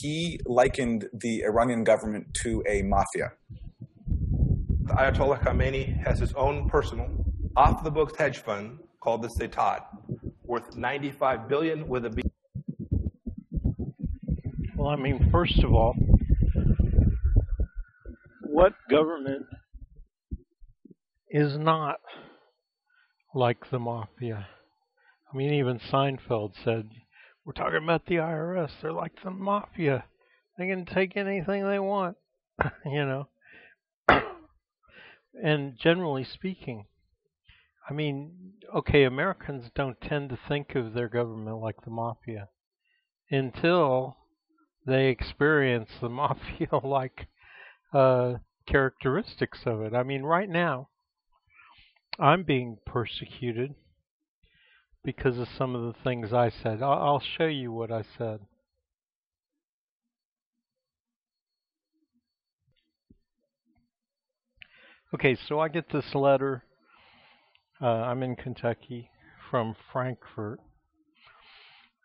he likened the Iranian government to a mafia. Ayatollah Khamenei has his own personal, off-the-books hedge fund called the Setat, worth $95 billion with a B. Well, I mean, first of all, what government is not like the mafia? I mean, even Seinfeld said, we're talking about the IRS. They're like the mafia. They can take anything they want, you know. And generally speaking, I mean, okay, Americans don't tend to think of their government like the mafia until they experience the mafia-like characteristics of it. I mean, right now, I'm being persecuted because of some of the things I said. I'll show you what I said. Okay, so I get this letter. I'm in Kentucky from Frankfurt.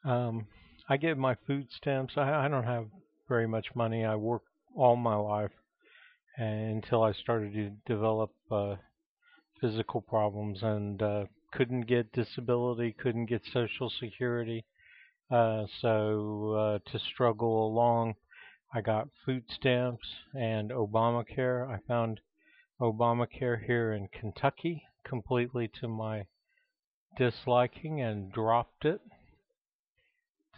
I get my food stamps. I don't have very much money. I worked all my life until I started to develop physical problems and couldn't get disability, couldn't get Social Security. So to struggle along, I got food stamps and Obamacare. I found Obamacare here in Kentucky completely to my disliking and dropped it.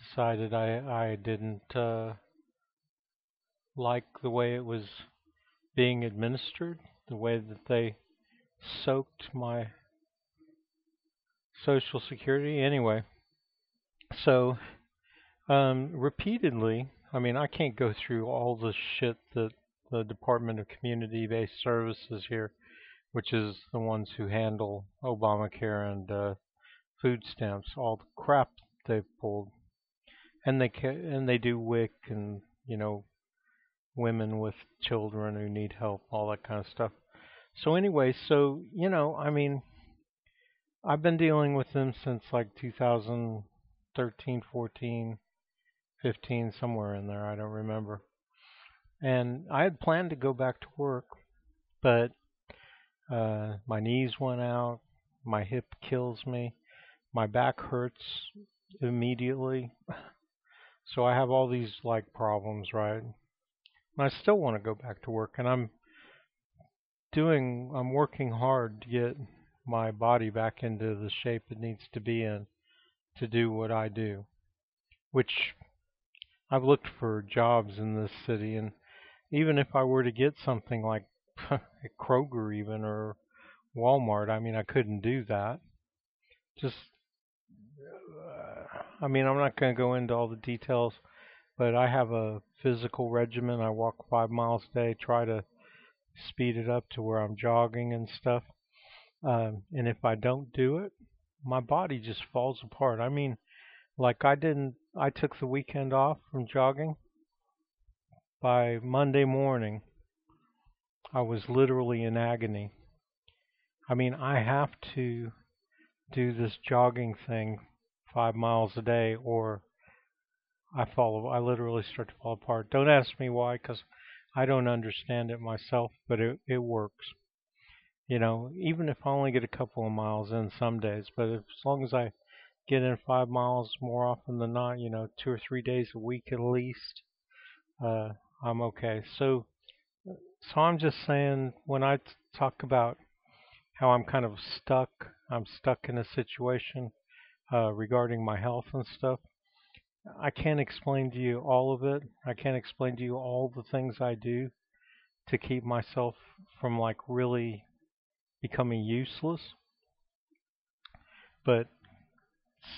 Decided I didn't like the way it was being administered, the way that they soaked my Social Security. Anyway, so repeatedly, I mean, I can't go through all the shit that the Department of Community-Based Services here, which is the ones who handle Obamacare and food stamps, all the crap they've pulled. And they do WIC and, you know, women with children who need help, all that kind of stuff. So anyway, so, you know, I mean, I've been dealing with them since like 2013, 14, 15, somewhere in there, I don't remember. And I had planned to go back to work, but my knees went out, my hip kills me, my back hurts immediately. So I have all these like problems, right? And I still want to go back to work, and I'm working hard to get my body back into the shape it needs to be in to do what I do. Which I've looked for jobs in this city, and even if I were to get something like at Kroger even or Walmart, I mean, I couldn't do that. Just I mean, I'm not going to go into all the details, but I have a physical regimen. I walk 5 miles a day, try to speed it up to where I'm jogging and stuff. And if I don't do it, my body just falls apart. I mean, like I took the weekend off from jogging. By Monday morning, I was literally in agony. I mean, I have to do this jogging thing 5 miles a day or I literally start to fall apart. Don't ask me why, because I don't understand it myself, but it works. You know, even if I only get a couple of miles in some days, but as long as I get in 5 miles more often than not, you know, 2 or 3 days a week at least, I'm okay. So I'm just saying, when I talk about how I'm kind of stuck, I'm stuck in a situation regarding my health and stuff. I can't explain to you all of it. I can't explain to you all the things I do to keep myself from like really becoming useless. But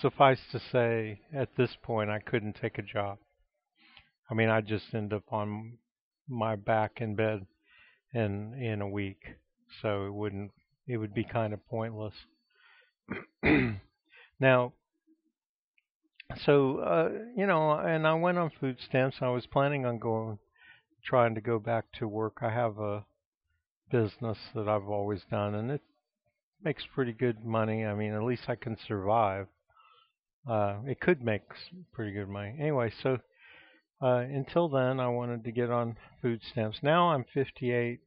suffice to say, at this point, I couldn't take a job. I mean, I'd just end up on my back in bed in a week. So it would be kind of pointless. Now, so, you know, and I went on food stamps. I was planning on trying to go back to work. I have a business that I've always done, and it makes pretty good money. I mean, at least I can survive. It could make pretty good money. Anyway, so Until then, I wanted to get on food stamps. Now I'm 58,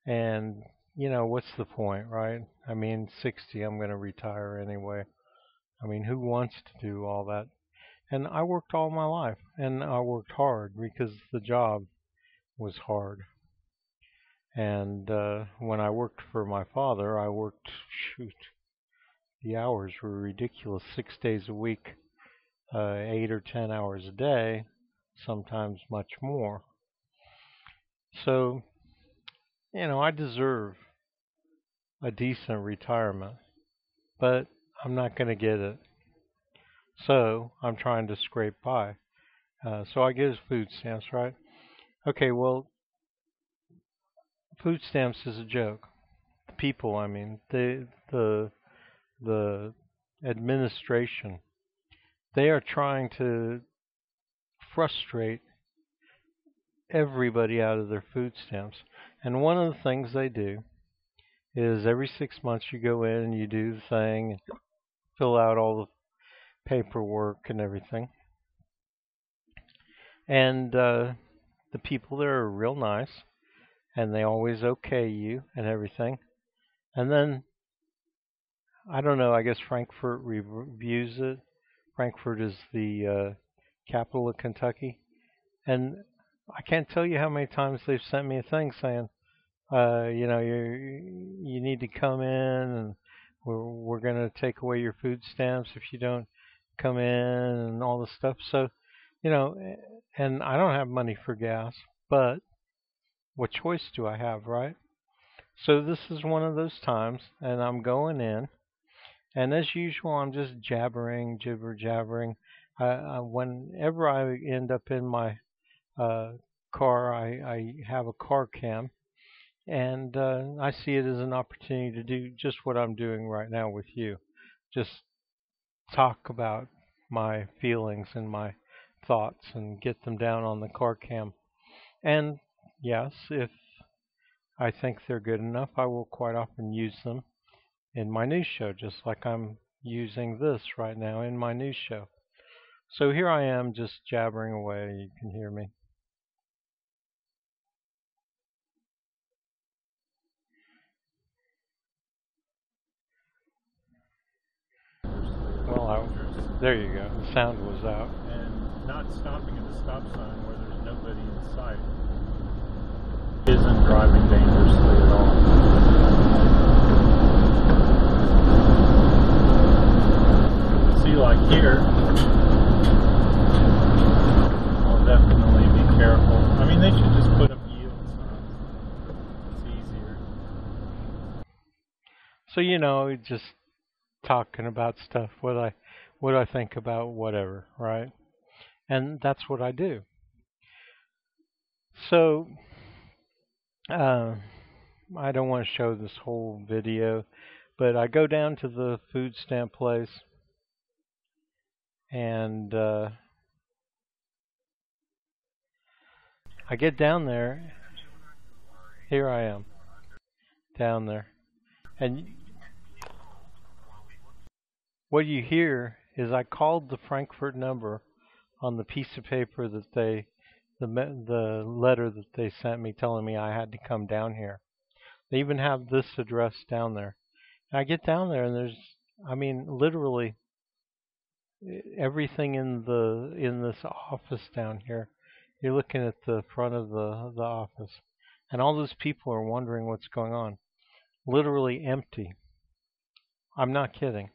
and what's the point, right? I mean, 60, I'm going to retire anyway. I mean, who wants to do all that? And I worked all my life, and I worked hard because the job was hard. And when I worked for my father, I worked, shoot, the hours were ridiculous, 6 days a week, 8 or 10 hours a day, sometimes much more. So, I deserve a decent retirement, but I'm not going to get it. So I'm trying to scrape by. So I get food stamps, right? Okay, well, food stamps is a joke. People, I mean, the administration, they are trying to frustrate everybody out of their food stamps. And one of the things they do is every 6 months you go in and you do the thing, and fill out all the paperwork and everything. And the people there are real nice, and they always okay you and everything. And then, I don't know, I guess Frankfurt reviews it. Frankfurt is the capital of Kentucky. And I can't tell you how many times they've sent me a thing saying, you need to come in, and we're going to take away your food stamps if you don't come in, and all this stuff. So, and I don't have money for gas, but what choice do I have, right? So this is one of those times, and I'm going in, and as usual, I'm just jabbering, jibber-jabbering. Whenever I end up in my car, I have a car cam, and I see it as an opportunity to do just what I'm doing right now with you. Just talk about my feelings and my thoughts and get them down on the car cam. And yes, if I think they're good enough, I will quite often use them in my news show, just like I'm using this right now in my news show. So here I am just jabbering away. You can hear me. Well, there you go. The sound was out. And not stopping at the stop sign where there's nobody in sight isn't driving dangerously at all. See, like here, I'll definitely be careful. I mean, they should just put up yield signs. It's easier. So, just talking about stuff, what I think about whatever, right? And that's what I do. So I don't want to show this whole video, but I go down to the food stamp place, and I get down there. Here I am, down there, and what you hear is I called the Frankfurt number on the piece of paper that the letter that they sent me telling me I had to come down here. They even have this address down there. And I get down there, and there's, literally everything in this office down here. You're looking at the front of the office, and all those people are wondering what's going on. Literally empty. I'm not kidding.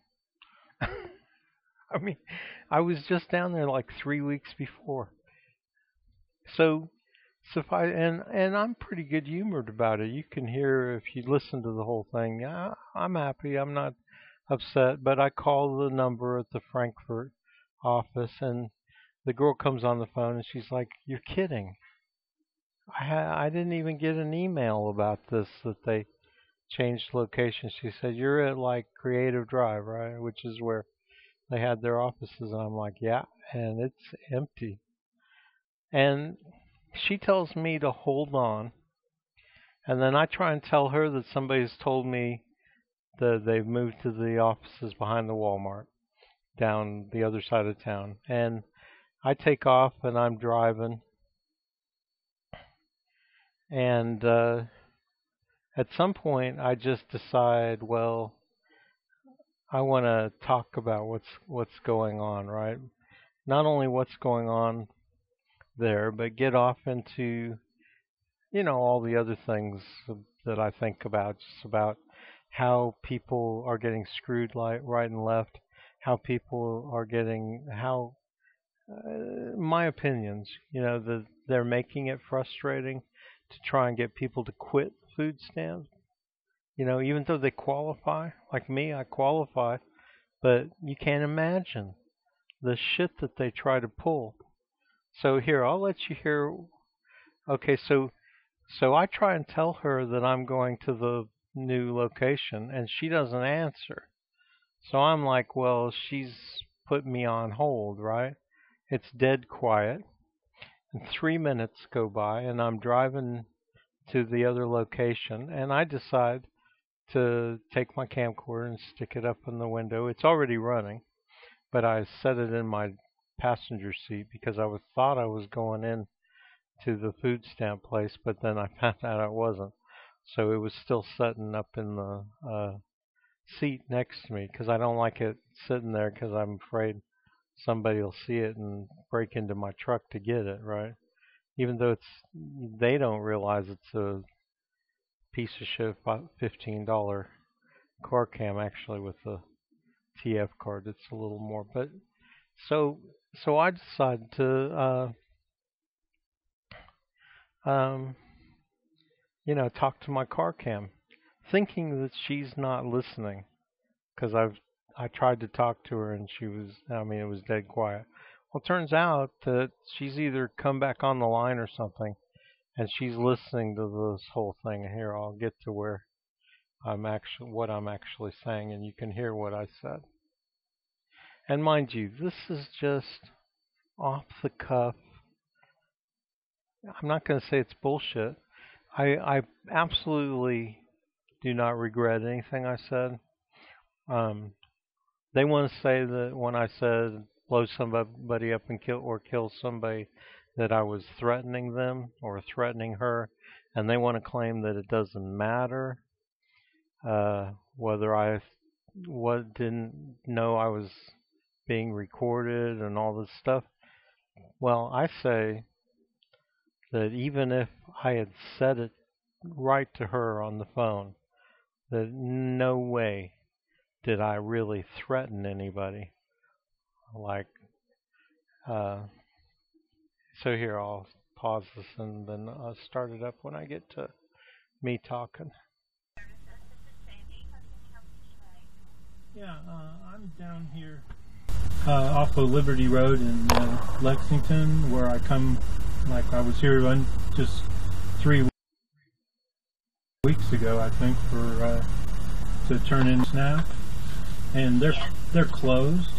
I was just down there like 3 weeks before. So and I'm pretty good humored about it. You can hear if you listen to the whole thing. I'm happy. I'm not upset. But I call the number at the Frankfurt office, and the girl comes on the phone, and she's like, "You're kidding. I didn't even get an email about this, that they changed location." She said, "You're at like Creative Drive, right?" Which is where they had their offices. And I'm like, "Yeah," and it's empty. And she tells me to hold on, and then I try and tell her that somebody's told me that they've moved to the offices behind the Walmart down the other side of town. And I take off and I'm driving, and at some point I just decide, well, I want to talk about what's going on, right? Not only what's going on there, but get off into, all the other things that I think about, just about how people are getting screwed right and left, how people are getting, my opinions, that they're making it frustrating to try and get people to quit food stamps. Even though they qualify, like me, I qualify, but you can't imagine the shit that they try to pull. So here, I'll let you hear. Okay, so I try and tell her that I'm going to the new location, and she doesn't answer. So I'm like, well, she's put me on hold, right? It's dead quiet. And 3 minutes go by, and I'm driving to the other location, and I decide to take my camcorder and stick it up in the window. It's already running, but I set it in my passenger seat because I thought I was going in to the food stamp place, but then I found out I wasn't. So it was still sitting up in the seat next to me because I don't like it sitting there because I'm afraid somebody will see it and break into my truck to get it, right? Even though they don't realize it's a piece of shit $15 car cam. Actually, with the TF card, it's a little more. But so I decided to talk to my car cam, thinking that she's not listening, because I tried to talk to her and it was dead quiet. Well, it turns out that she's either come back on the line or something, and she's listening to this whole thing. And here, I'll get to where what I'm actually saying, and you can hear what I said. And mind you, this is just off the cuff. I'm not going to say it's bullshit. I absolutely do not regret anything I said. They want to say that when I said blow somebody up and kill somebody, that I was threatening them or threatening her, and they want to claim that it doesn't matter whether I didn't know I was being recorded and all this stuff. Well, I say that even if I had said it right to her on the phone, that no way did I really threaten anybody. So here, I'll pause this and then I'll start it up when I get to me talking. Yeah, I'm down here off of Liberty Road in Lexington, where I come, like I was here just 3 weeks ago, I think, for to turn in SNAP, and they're closed.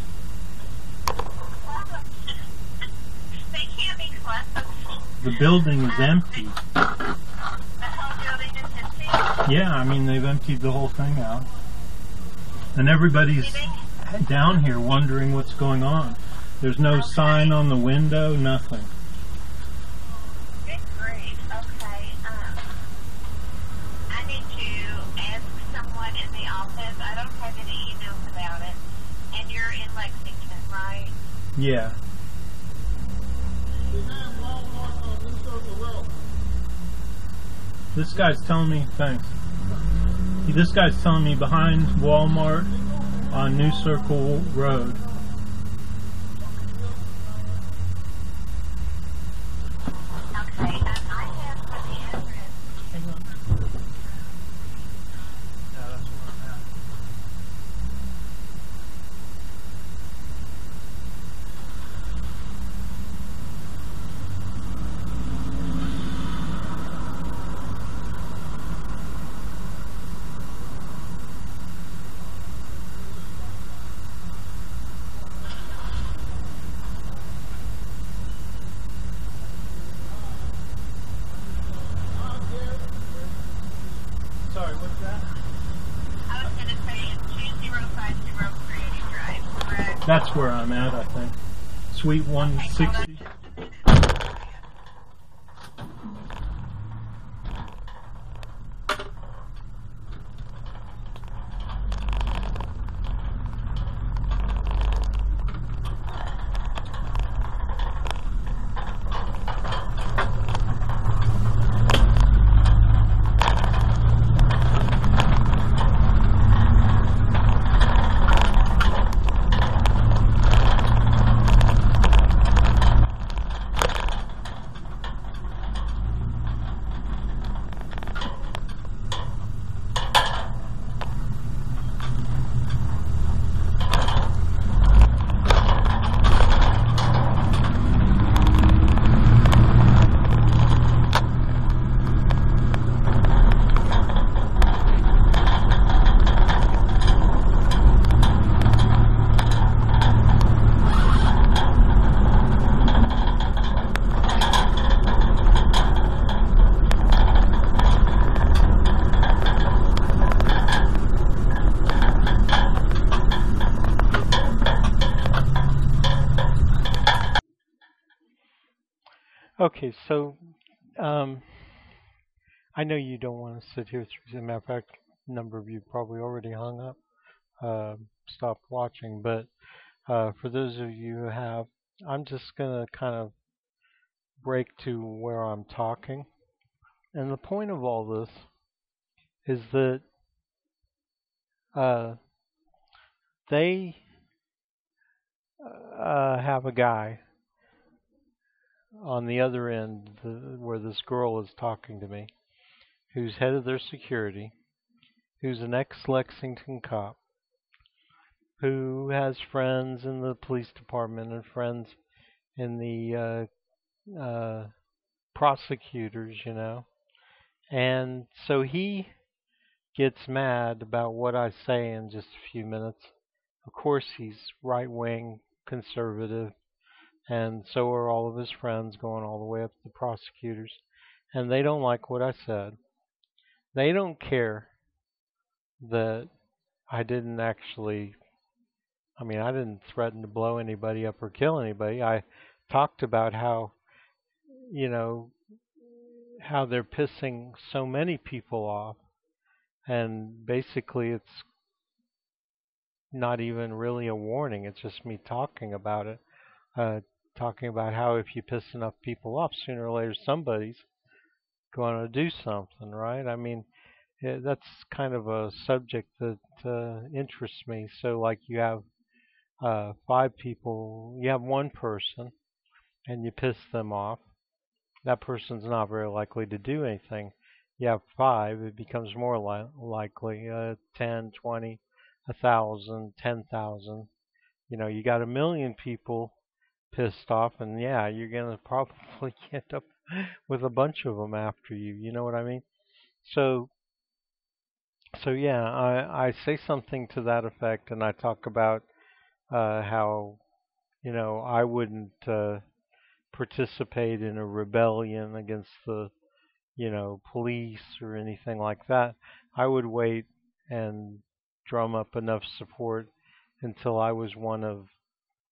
They can't be closed. The building is empty. The whole building is empty? Yeah, I mean, they've emptied the whole thing out. And everybody's down here wondering what's going on. There's no sign on the window, nothing. Good grief. Okay. I need to ask someone in the office. I don't have any emails about it. And you're in Lexington, right? Yeah. This guy's telling me, thanks. This guy's telling me behind Walmart on New Circle Road. Okay, I have the address. Hang on. Yeah, that's where I'm at. Sorry, what's that? I was going to say it's 2050 Creative Drive, correct? That's where I'm at, I think. Suite 160. Okay, so I know you don't want to sit here. As a matter of fact, a number of you probably already hung up, stopped watching. But for those of you who have, I'm just going to kind of break to where I'm talking. And the point of all this is that they have a guy on the other end where this girl is talking to me, who's head of their security, who's an ex-Lexington cop, who has friends in the police department and friends in the prosecutors, you know. And so he gets mad about what I say in just a few minutes. Of course, he's right-wing, conservative, and so are all of his friends going all the way up to the prosecutors. And they don't like what I said. They don't care that I didn't actually, I didn't threaten to blow anybody up or kill anybody. I talked about how, you know, how they're pissing so many people off. And basically it's not even really a warning. It's just me talking about it. Talking about how if you piss enough people off, sooner or later somebody's going to do something, right? I mean, that's kind of a subject that interests me. So like you have 5 people, you have one person, and you piss them off. That person's not very likely to do anything. You have 5, it becomes more likely. 10, 20, 1,000, 10,000. You know, you got 1,000,000 people pissed off, and yeah, you're gonna probably end up with a bunch of them after you. You know what I mean? So yeah, I say something to that effect, and I talk about how, you know, I wouldn't participate in a rebellion against the, you know, police or anything like that. I would wait and drum up enough support until I was one of,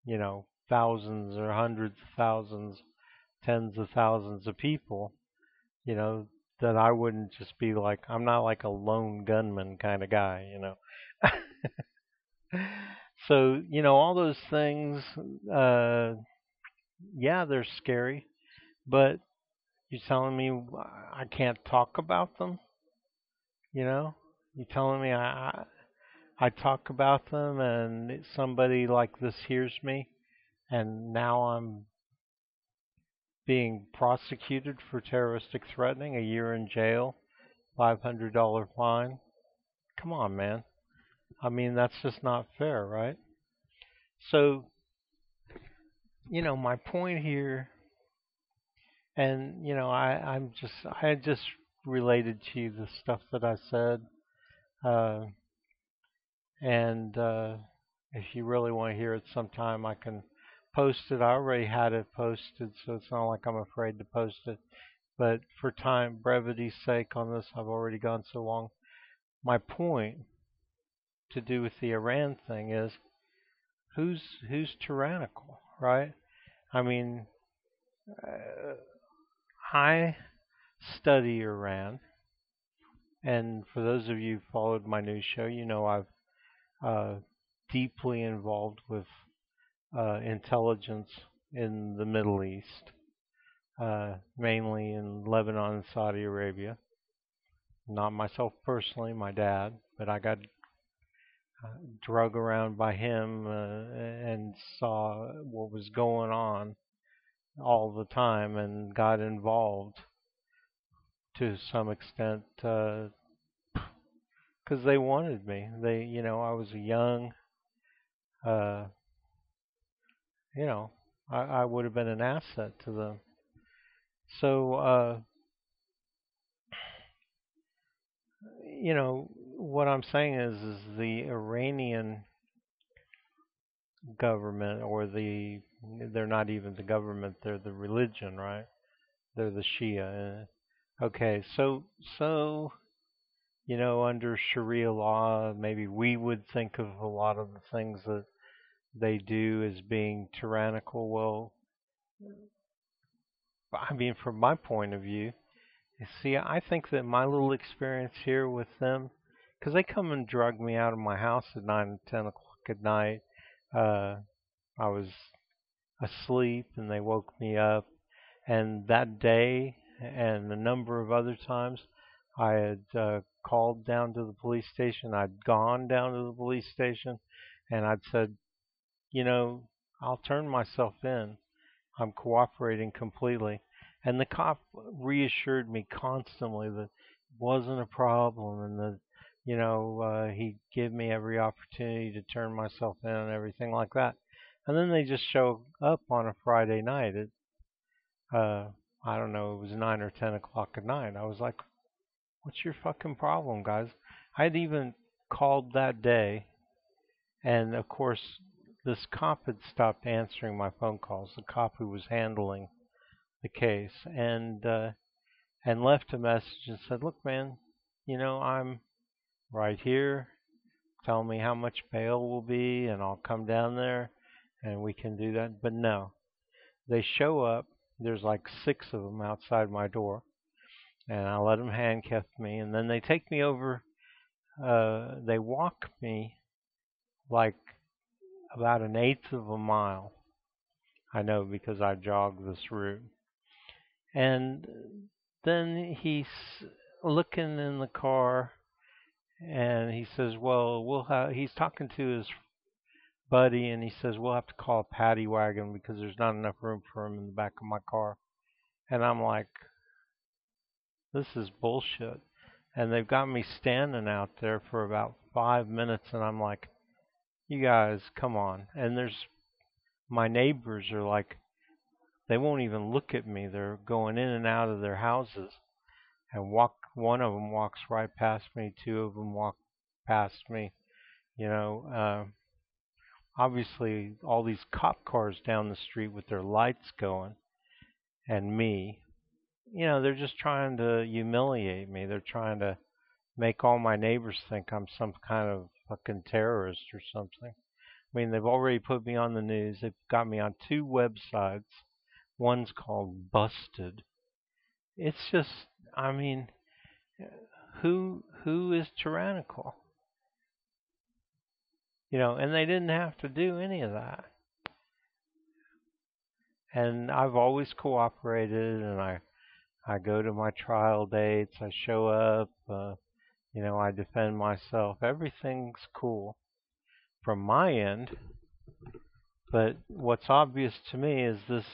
you know, thousands or hundreds of thousands, tens of thousands of people, you know, that I wouldn't just be like, I'm not like a lone gunman kind of guy, you know. So, you know, all those things, yeah, they're scary, but you're telling me I can't talk about them, you know? You're telling me I talk about them and somebody like this hears me and now I'm being prosecuted for terroristic threatening, a year in jail, $500 fine. Come on, man. I mean, that's just not fair, right? So, you know, my point here, and you know, I just related to you the stuff that I said, uh, and if you really want to hear it sometime, I can post it. I already had it posted, so it's not like I'm afraid to post it. But for time brevity's sake on this, I've already gone so long. My point to do with the Iran thing is who's tyrannical, right? I mean, I study Iran, and for those of you who followed my news show, you know I've deeply involved with intelligence in the Middle East, mainly in Lebanon and Saudi Arabia. Not myself personally, my dad, but I got drug around by him and saw what was going on all the time and got involved to some extent because they wanted me. I was a young, uh, I would have been an asset to them. So, what I'm saying is the Iranian government, or they're not even the government, they're the religion, right? They're the Shia. Okay, so under Sharia law, maybe we would think of a lot of the things that they do as being tyrannical. Well, I mean, from my point of view, see, I think that my little experience here with them, because they come and drug me out of my house at 9 and 10 o'clock at night. I was asleep and they woke me up. And that day and a number of other times, I had called down to the police station. I'd gone down to the police station and I'd said, I'll turn myself in. I'm cooperating completely. And the cop reassured me constantly that it wasn't a problem and that, he gave me every opportunity to turn myself in and everything like that. And then they just show up on a Friday night at, I don't know, it was 9 or 10 o'clock at night. I was like, what's your fucking problem, guys? I'd even called that day, and of course, this cop had stopped answering my phone calls, the cop who was handling the case, and left a message and said, look, man, I'm right here. Tell me how much bail will be, and I'll come down there, and we can do that. But no, they show up. There's like 6 of them outside my door, and I let them handcuff me, and then they take me over. They walk me like about 1/8 of a mile. I know because I jogged this route. And then he's looking in the car, and he says, well, he's talking to his buddy, and he says, we'll have to call a paddy wagon because there's not enough room for him in the back of my car. And I'm like, this is bullshit. And they've got me standing out there for about 5 minutes, and I'm like, you guys, come on. And my neighbors are like, they won't even look at me. They're going in and out of their houses. And one of them walks right past me. 2 of them walk past me. Obviously, all these cop cars down the street with their lights going, and me, they're just trying to humiliate me. They're trying to make all my neighbors think I'm some kind of fucking terrorist or something. I mean, they've already put me on the news. They've got me on 2 websites. One's called Busted. It's just, I mean, who is tyrannical? And they didn't have to do any of that. And I've always cooperated, and I go to my trial dates. I show up. I defend myself. Everything's cool from my end. But what's obvious to me is this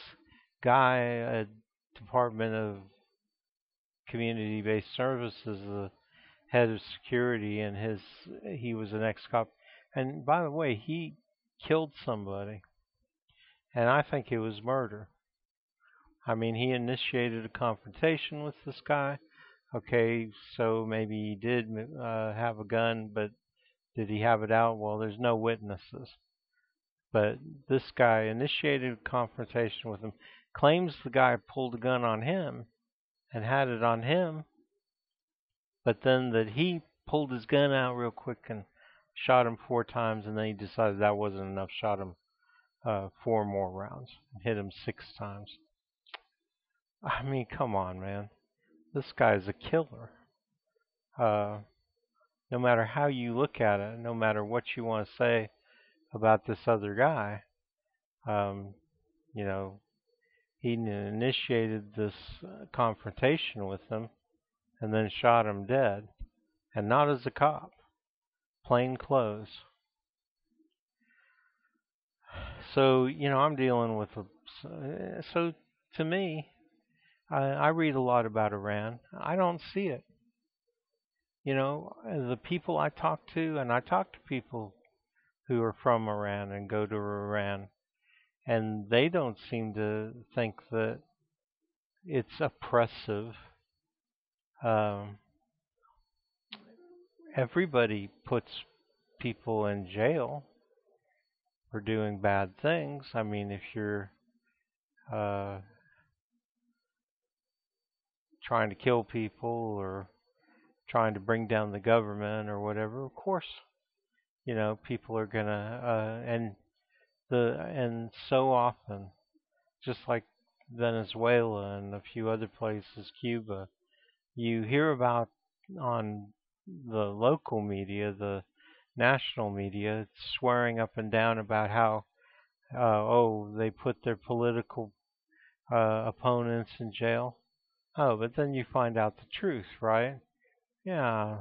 guy at Department of Community-Based Services, the head of security, and he was an ex-cop. And by the way, he killed somebody. And I think it was murder. I mean, he initiated a confrontation with this guy. Okay, so maybe he did have a gun, but did he have it out? Well, there's no witnesses. But this guy initiated a confrontation with him, claims the guy pulled a gun on him and had it on him, but then that he pulled his gun out real quick and shot him 4 times, and then he decided that wasn't enough, shot him 4 more rounds and hit him 6 times. I mean, come on, man. This guy's a killer. No matter how you look at it, no matter what you want to say about this other guy, you know, he initiated this confrontation with him and then shot him dead. And not as a cop. Plain clothes. So, you know, I'm dealing with so to me, I read a lot about Iran. I don't see it. You know, the people I talk to, and I talk to people who are from Iran and go to Iran, and they don't seem to think that it's oppressive. Everybody puts people in jail for doing bad things. I mean, if you're trying to kill people or trying to bring down the government or whatever, of course, you know, people are gonna and so often, just like Venezuela and a few other places, Cuba, you hear about on the local media, the national media, swearing up and down about how they put their political opponents in jail. Oh, but then you find out the truth, right? Yeah.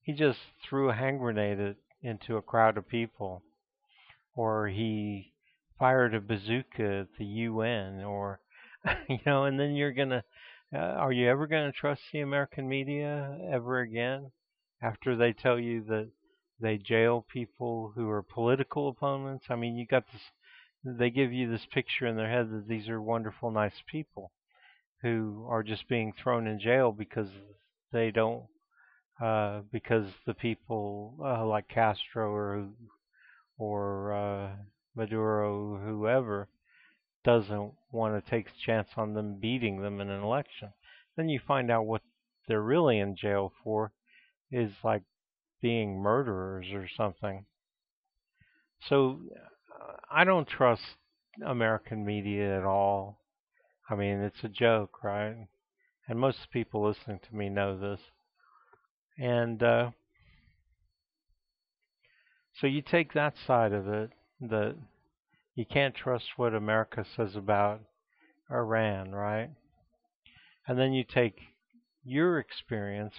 He just threw a hand grenade into a crowd of people, or he fired a bazooka at the UN, or you know. And then you're gonna, are you ever gonna trust the American media ever again after they tell you that they jail people who are political opponents? I mean, you got this. They give you this picture in their head that these are wonderful, nice people who are just being thrown in jail because they don't, because the people like Castro or Maduro, whoever, doesn't want to take a chance on them beating them in an election. Then you find out what they're really in jail for is like being murderers or something. So I don't trust American media at all. I mean, it's a joke, right? And most people listening to me know this. And so you take that side of it, that you can't trust what America says about Iran, right? And then you take your experience,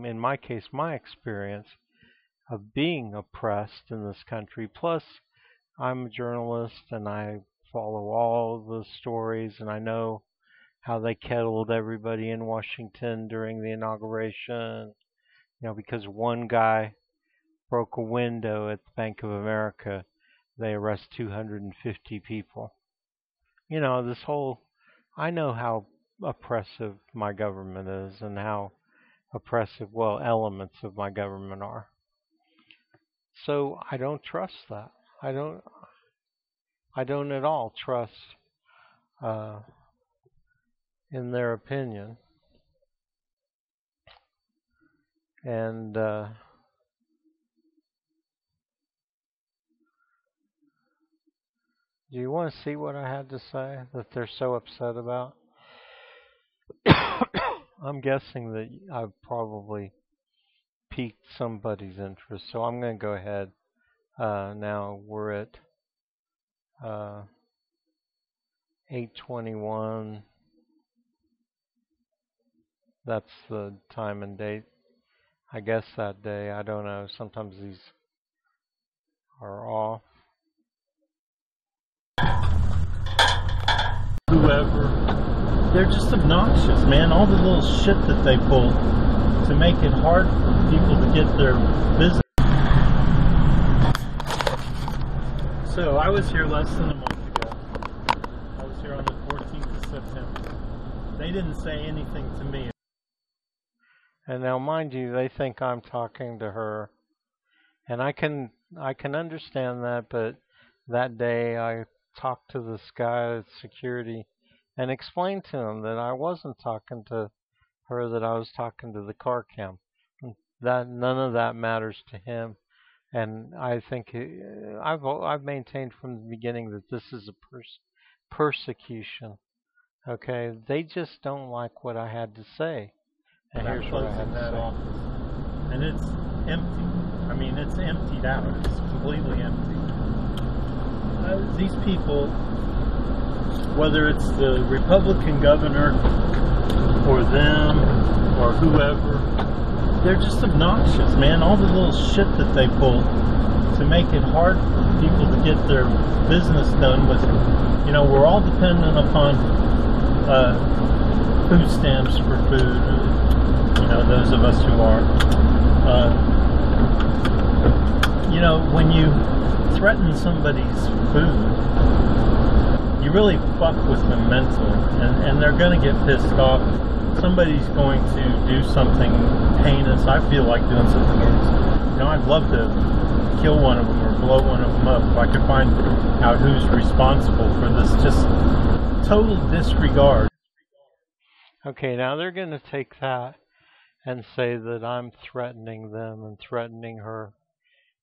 in my case, my experience of being oppressed in this country. Plus, I'm a journalist and I follow all the stories, and I know how they kettled everybody in Washington during the inauguration, you know, because one guy broke a window at the Bank of America, they arrest 250 people. You know, this whole, I know how oppressive my government is and how oppressive, well, elements of my government are. So I don't trust that. I don't at all trust in their opinion. And do you want to see what I had to say that they're so upset about? I'm guessing that I've probably piqued somebody's interest, so I'm going to go ahead. Now we're at 8:21. That's the time and date. I guess that day. I don't know. Sometimes these are off. Whoever, they're just obnoxious, man. All the little shit that they pull to make it hard for people to get their business. So I was here less than a month ago. I was here on the 14th of September. They didn't say anything to me. And now, mind you, they think I'm talking to her, and I can understand that. But that day, I talked to this guy at security and explained to him that I wasn't talking to her, that I was talking to the car cam. That none of that matters to him. And I think I've maintained from the beginning that this is a persecution. Okay, they just don't like what I had to say, and here's what I had to say. Office. And it's empty. I mean, it's emptied out. It's completely empty. These people, whether it's the Republican governor or them or whoever, they're just obnoxious, man. All the little shit that they pull to make it hard for people to get their business done with, we're all dependent upon food stamps for food, those of us who are. When you threaten somebody's food, you really fuck with them mentally, and they're going to get pissed off. Somebody's going to do something heinous. I feel like doing something heinous. I'd love to kill one of them or blow one of them up if I could find out who's responsible for this just total disregard. Okay, now they're going to take that and say that I'm threatening them and threatening her.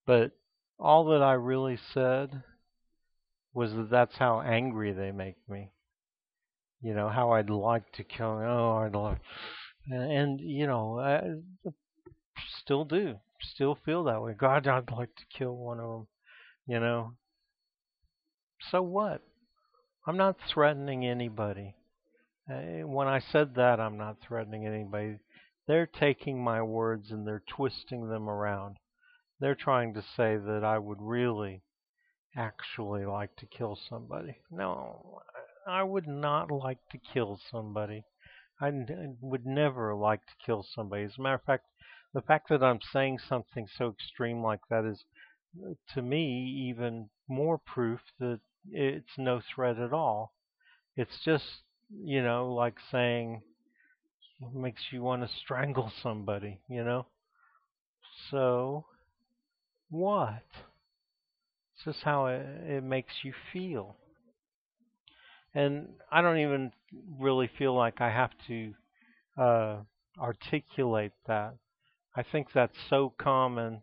But all that I really said was that that's how angry they make me. How I'd like to kill them. I'd like... And I still do. Still feel that way. God, I'd like to kill one of them. So what? I'm not threatening anybody. When I said that, I'm not threatening anybody. They're taking my words and they're twisting them around. They're trying to say that I would really actually like to kill somebody. No, I would not like to kill somebody. I would never like to kill somebody. As a matter of fact, the fact that I'm saying something so extreme like that is, to me, even more proof that it's no threat at all. It's just, like saying it makes you want to strangle somebody, So, what? It's just how it makes you feel. And I don't even really feel like I have to articulate that. I think that's so common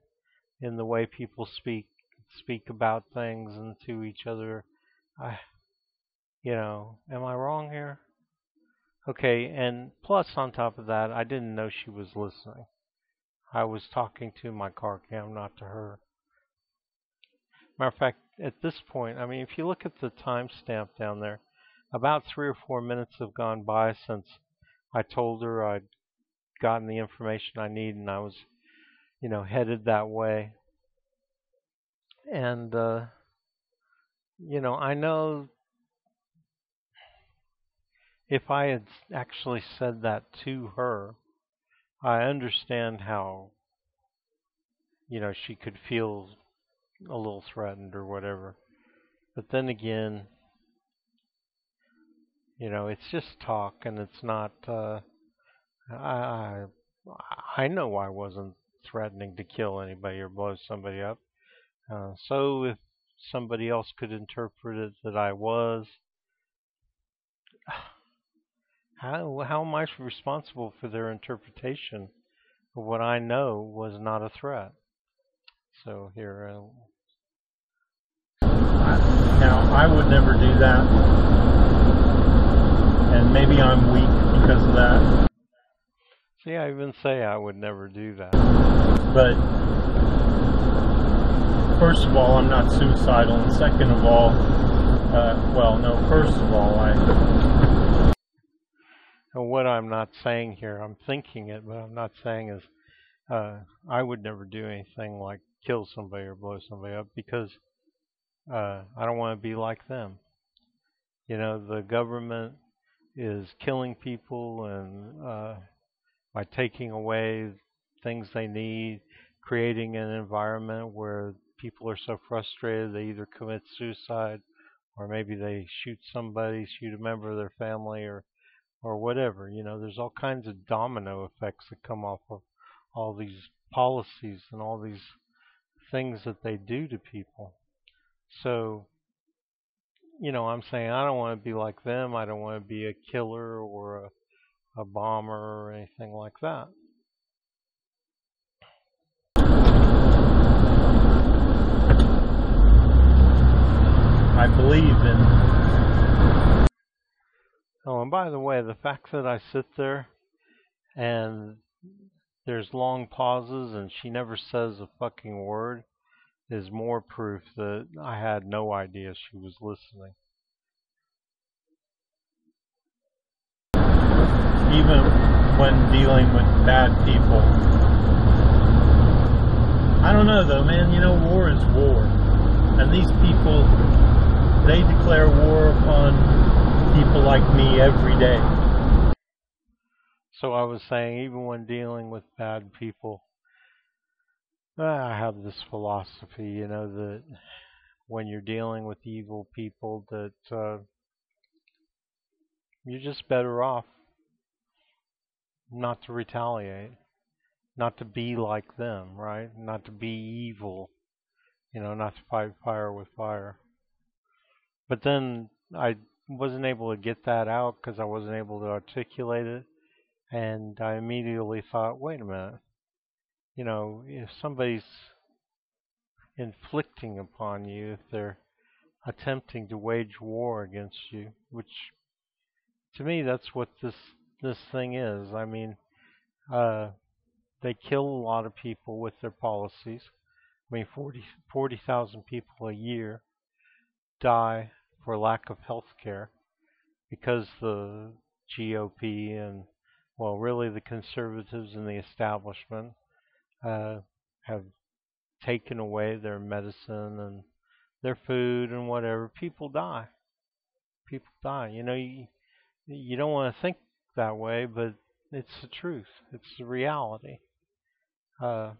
in the way people speak about things and to each other. Am I wrong here? Okay, and plus on top of that, I didn't know she was listening. I was talking to my car cam, not to her. Matter of fact, at this point, if you look at the timestamp down there, about 3 or 4 minutes have gone by since I told her I'd gotten the information I need and I was, headed that way. And, I know if I had actually said that to her, I understand how, she could feel a little threatened or whatever. But then again, it's just talk, and it's not. I know I wasn't threatening to kill anybody or blow somebody up. So if somebody else could interpret it that I was, how am I responsible for their interpretation of what I know was not a threat? So here. Now, I would never do that. And maybe I'm weak because of that. See, I even say I would never do that. But first of all, I'm not suicidal. And second of all, first of all, And what I'm not saying here, I'm thinking it, but I'm not saying is I would never do anything like kill somebody or blow somebody up because I don't want to be like them. The government is killing people and by taking away things they need, creating an environment where people are so frustrated they either commit suicide or maybe they shoot somebody, shoot a member of their family or whatever. There's all kinds of domino effects that come off of all these policies and all these things that they do to people. So, I'm saying I don't want to be like them. I don't want to be a killer or a bomber or anything like that. I believe in. Oh, and by the way, the fact that I sit there and there's long pauses and she never says a fucking word is more proof that I had no idea she was listening. Even when dealing with bad people. I don't know though, man, you know, war is war. And these people, they declare war upon people like me every day. So I was saying, even when dealing with bad people, I have this philosophy, you know, that when you're dealing with evil people, that you're just better off not to retaliate, not to be like them, right? Not to be evil, you know, not to fight fire with fire. But then I wasn't able to get that out because I wasn't able to articulate it. And I immediately thought, wait a minute, you know, if somebody's inflicting upon you, if they're attempting to wage war against you, which to me that's what this thing is. I mean, they kill a lot of people with their policies. I mean, 40,000 people a year die for lack of health care because the GOP and, well, really the conservatives and the establishment have taken away their medicine and their food and whatever. People die. People die. You know, you don't want to think that way, but it's the truth. It's the reality. So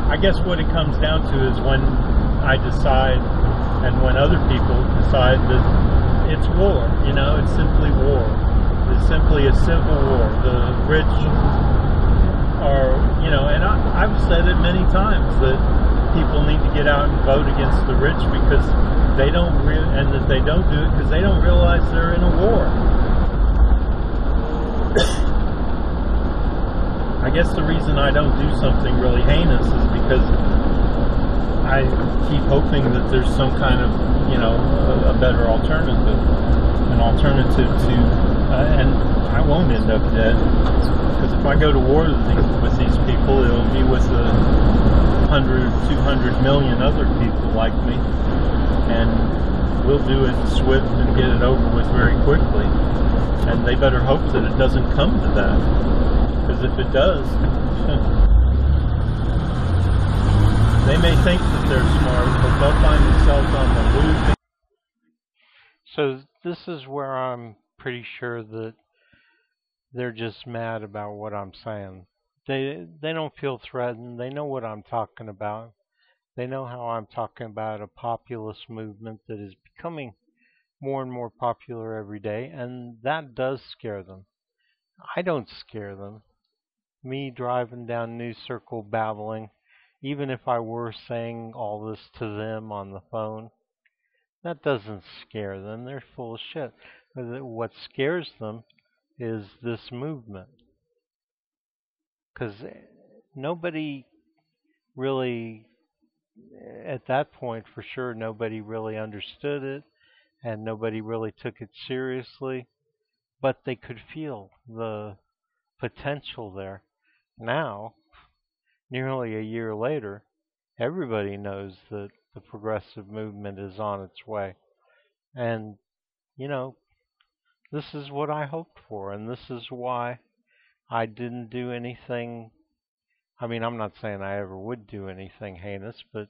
I guess what it comes down to is when I decide and when other people decide that it's war, you know, it's simply war. It's simply a civil war. The rich are, you know, and I've said it many times that people need to get out and vote against the rich because they don't, and that they don't do it because they don't realize they're in a war. I guess the reason I don't do something really heinous is because I keep hoping that there's some kind of, you know, a better alternative. An alternative to, and I won't end up dead. Because if I go to war with these people, it'll be with 100, 200 million other people like me. And we'll do it swift and get it over with very quickly. And they better hope that it doesn't come to that. Because if it does, they may think that they're smart, but they'll find themselves on the losing. So this is where I'm pretty sure that they're just mad about what I'm saying. They don't feel threatened. They know what I'm talking about. They know how I'm talking about a populist movement that is becoming more and more popular every day, and that does scare them. I don't scare them. Me driving down News Circle babbling, even if I were saying all this to them on the phone, that doesn't scare them. They're full of shit. What scares them is this movement. Because nobody really, at that point for sure, nobody really understood it, and nobody really took it seriously, but they could feel the potential there. Now, nearly a year later, everybody knows that the progressive movement is on its way. And, you know, this is what I hoped for, and this is why I didn't do anything. I mean, I'm not saying I ever would do anything heinous, but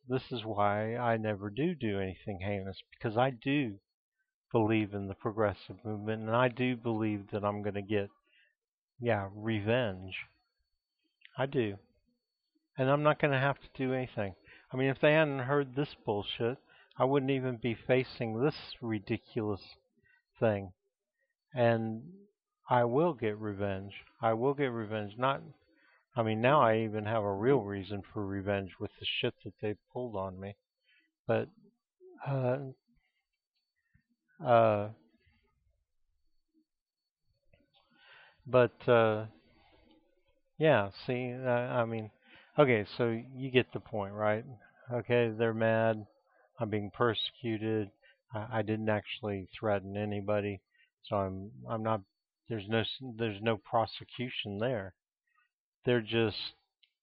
this is why I never do anything heinous, because I do believe in the progressive movement, and I do believe that I'm going to get, revenge. I do. And I'm not going to have to do anything. I mean, if they hadn't heard this bullshit, I wouldn't even be facing this ridiculous thing. And I will get revenge. I will get revenge. Now I even have a real reason for revenge with the shit that they pulled on me. But, yeah, see, okay, so you get the point, right? Okay, they're mad. I'm being persecuted. I didn't actually threaten anybody, so I'm not. There's no prosecution there. They're just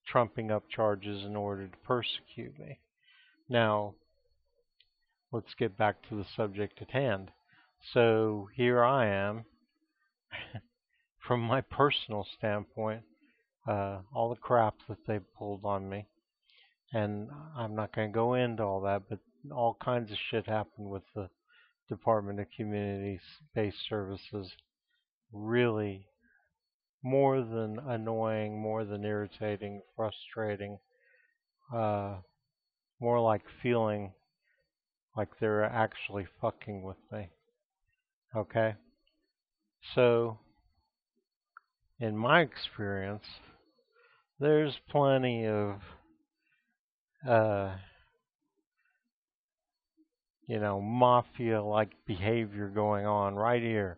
trumping up charges in order to persecute me. Now, let's get back to the subject at hand. So here I am, from my personal standpoint, all the crap that they pulled on me. And I'm not going to go into all that, but all kinds of shit happened with the Department of Community-Based Services. Really more than annoying, more than irritating, frustrating, more like feeling like they're actually fucking with me. Okay? So, in my experience, there's plenty of, mafia-like behavior going on right here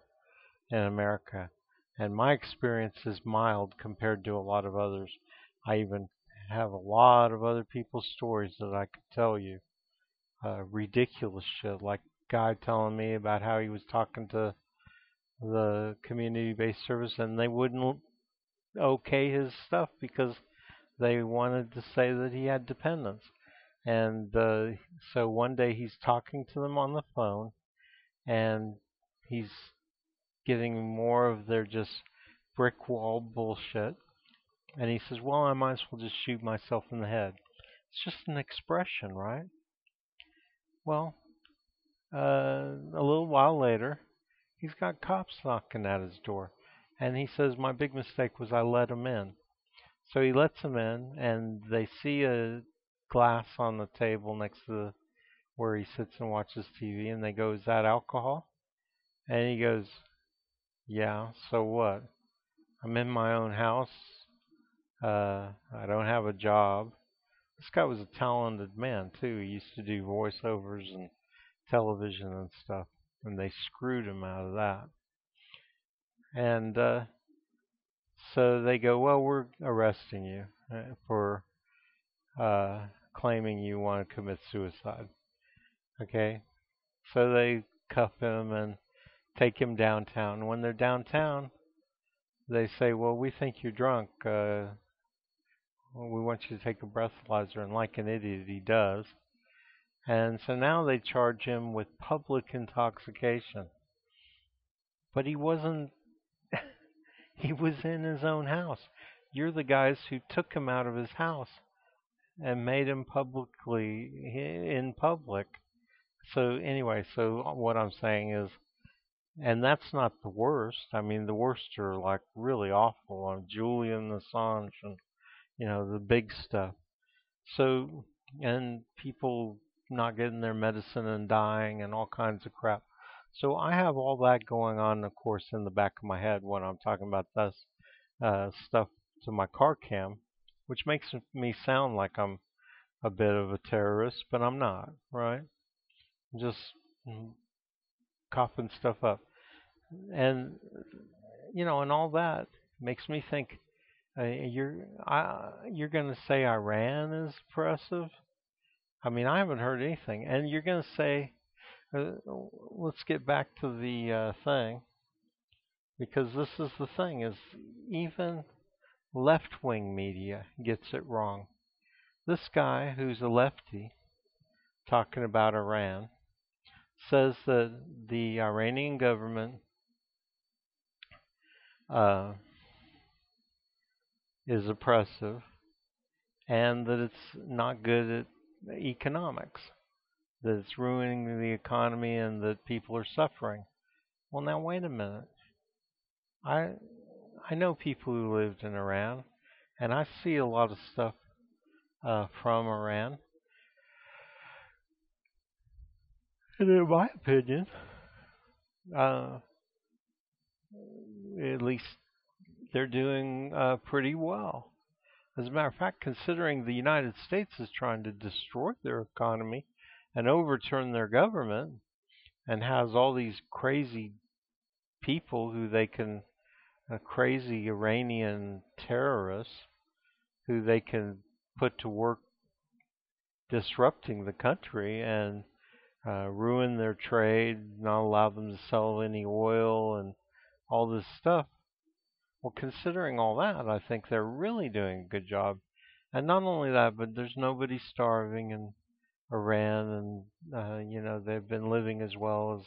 in America. And my experience is mild compared to a lot of others. I even have a lot of other people's stories that I could tell you. Ridiculous shit, like a guy telling me about how he was talking to the community-based service and they wouldn't okay his stuff because they wanted to say that he had dependents. And so one day he's talking to them on the phone and he's getting more of their just brick wall bullshit. And he says, well, I might as well just shoot myself in the head. It's just an expression, right? Well, a little while later, he's got cops knocking at his door. And he says, my big mistake was I let him in. So he lets him in, and they see a glass on the table next to where he sits and watches TV, and they go, is that alcohol? And he goes, yeah, so what? I'm in my own house. I don't have a job. This guy was a talented man, too. He used to do voiceovers and television and stuff, and they screwed him out of that. And so they go, well, we're arresting you for claiming you want to commit suicide. Okay? So they cuff him and take him downtown. When they're downtown, they say, well, we think you're drunk. We want you to take a breathalyzer. And like an idiot, he does. And so now they charge him with public intoxication. But he wasn't, he was in his own house. You're the guys who took him out of his house and made him publicly in public. So anyway, so what I'm saying is, and that's not the worst. I mean, the worst are like really awful. Julian Assange and, the big stuff. So, and people not getting their medicine and dying and all kinds of crap. So I have all that going on, of course, in the back of my head when I'm talking about this stuff to my car cam, which makes me sound like I'm a bit of a terrorist, but I'm not, right? I'm just coughing stuff up. And, and all that makes me think, you're going to say Iran is oppressive? I mean, I haven't heard anything. And you're going to say, let's get back to the thing, because this is the thing, is even left-wing media gets it wrong. This guy, who's a lefty, talking about Iran, says that the Iranian government is oppressive and that it's not good at economics, that it's ruining the economy and that people are suffering. Well, now wait a minute. I know people who lived in Iran, and I see a lot of stuff from Iran. And in my opinion, at least they're doing pretty well. As a matter of fact, considering the United States is trying to destroy their economy and overturn their government and has all these crazy people who they can, crazy Iranian terrorists who they can put to work disrupting the country and ruin their trade, not allow them to sell any oil and all this stuff. Well, considering all that, I think they're really doing a good job. And not only that, but there's nobody starving in Iran, and they've been living as well as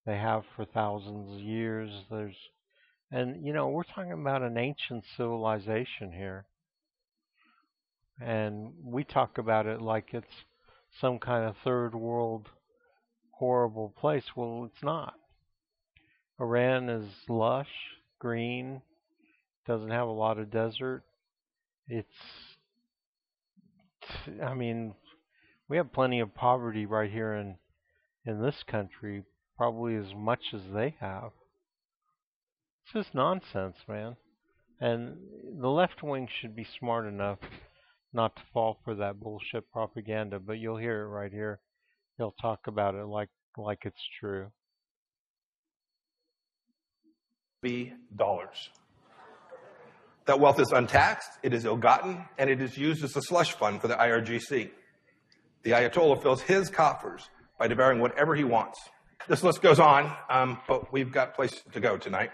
they have for thousands of years. We're talking about an ancient civilization here, and we talk about it like it's some kind of third world horrible place. Well, it's not. Iran is lush, green, doesn't have a lot of desert. I mean, we have plenty of poverty right here in this country, probably as much as they have. It's just nonsense, man. And the left wing should be smart enough not to fall for that bullshit propaganda, but you'll hear it right here. They'll talk about it like it's true. Dollars. That wealth is untaxed, it is ill-gotten, and it is used as a slush fund for the IRGC. The Ayatollah fills his coffers by devouring whatever he wants. This list goes on, but we've got places to go tonight.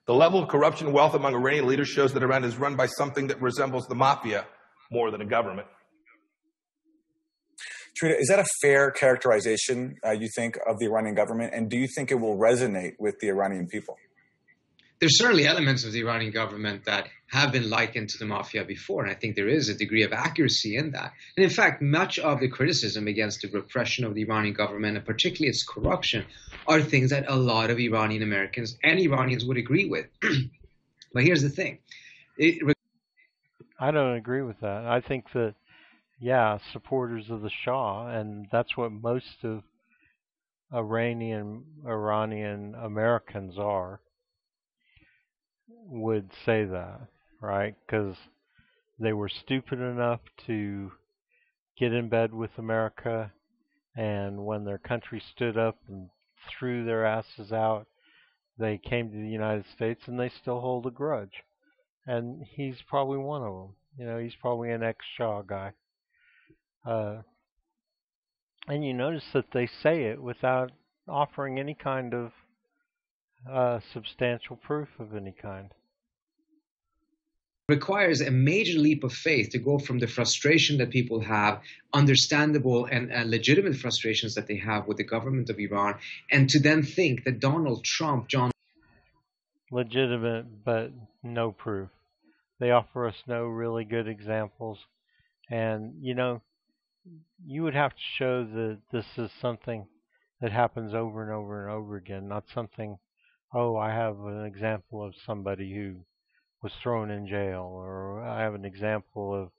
The level of corruption and wealth among Iranian leaders shows that Iran is run by something that resembles the mafia more than a government. Trina, is that a fair characterization, you think, of the Iranian government? And do you think it will resonate with the Iranian people? There's certainly elements of the Iranian government that have been likened to the mafia before, and I think there is a degree of accuracy in that. And in fact, much of the criticism against the repression of the Iranian government, and particularly its corruption, are things that a lot of Iranian Americans and Iranians would agree with. But here's the thing. I don't agree with that. I think that, supporters of the Shah, and that's what most of Iranian Americans are, would say that, right? Because they were stupid enough to get in bed with America, and when their country stood up and threw their asses out, they came to the United States, and they still hold a grudge. And he's probably one of them. He's probably an ex-Shah guy. And you notice that they say it without offering any kind of substantial proof of any kind. Requires a major leap of faith to go from the frustration that people have, understandable and legitimate frustrations that they have with the government of Iran, and to then think that Donald Trump, legitimate, but no proof. They offer us no really good examples. And, you would have to show that this is something that happens over and over and over again, not something, I have an example of somebody who was thrown in jail, or I have an example of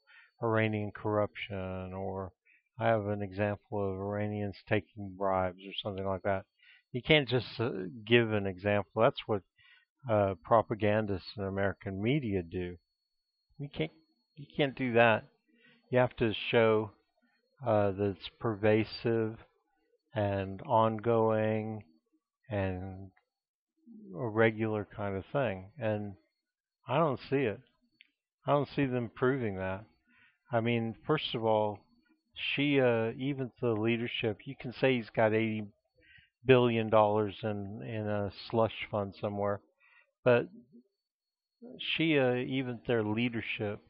Iranian corruption, or I have an example of Iranians taking bribes or something like that. You can't just give an example. That's what propagandists in American media do. You can't do that. You have to show that it's pervasive and ongoing and a regular kind of thing. And I don't see it. I don't see them proving that. I mean, first of all, Shia, even the leadership, you can say he's got $80 billion in a slush fund somewhere, but Shia, even their leadership,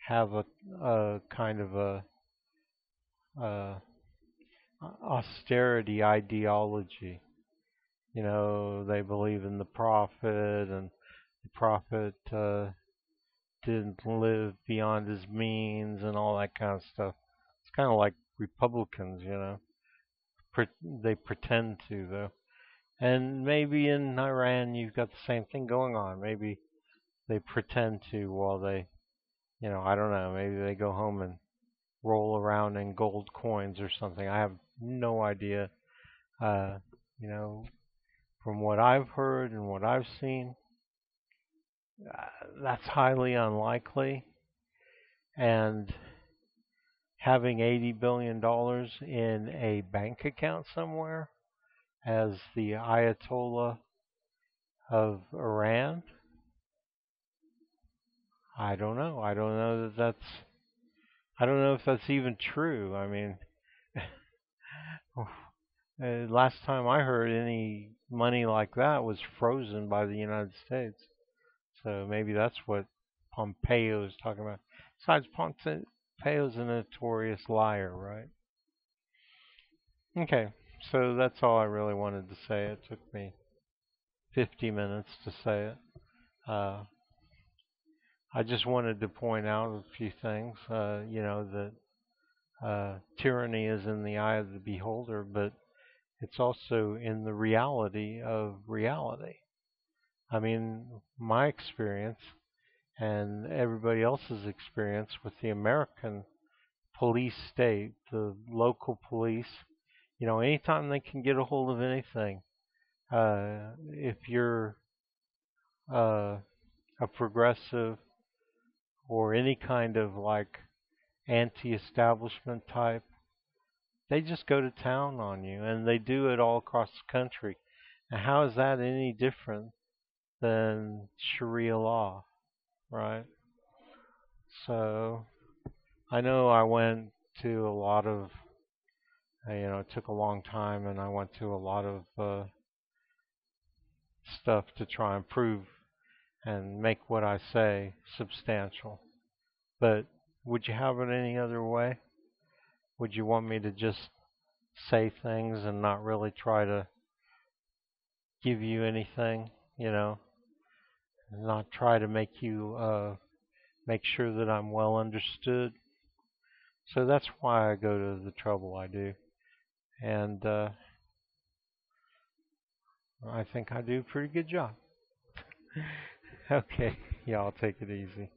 have a kind of a austerity ideology. They believe in the prophet, and the prophet didn't live beyond his means and all that kind of stuff. It's kind of like Republicans, they pretend to, though. And maybe in Iran you've got the same thing going on. Maybe they pretend to while they, I don't know, maybe they go home and roll around in gold coins or something. I have no idea. From what I've heard and what I've seen, that's highly unlikely. And having $80 billion in a bank account somewhere as the Ayatollah of Iran, I don't know. I I don't know if that's even true. I mean, last time I heard any money like that was frozen by the United States. So maybe that's what Pompeo is talking about. Besides, Pompeo's a notorious liar, right? Okay, so that's all I really wanted to say. It took me 50 minutes to say it. I just wanted to point out a few things. That tyranny is in the eye of the beholder, but it's also in the reality of reality. I mean, my experience and everybody else's experience with the American police state, the local police, anytime they can get a hold of anything, if you're uh, a progressive or any kind of like anti-establishment type, they just go to town on you, and they do it all across the country. And how is that any different than Sharia law, right? So I know I went to a lot of, it took a long time, and I went to a lot of stuff to try and prove and make what I say substantial. But would you have it any other way? Would you want me to just say things and not really try to give you anything, not try to make you make sure that I'm well understood? So that's why I go to the trouble I do. And I think I do a pretty good job. Okay, y'all take it easy.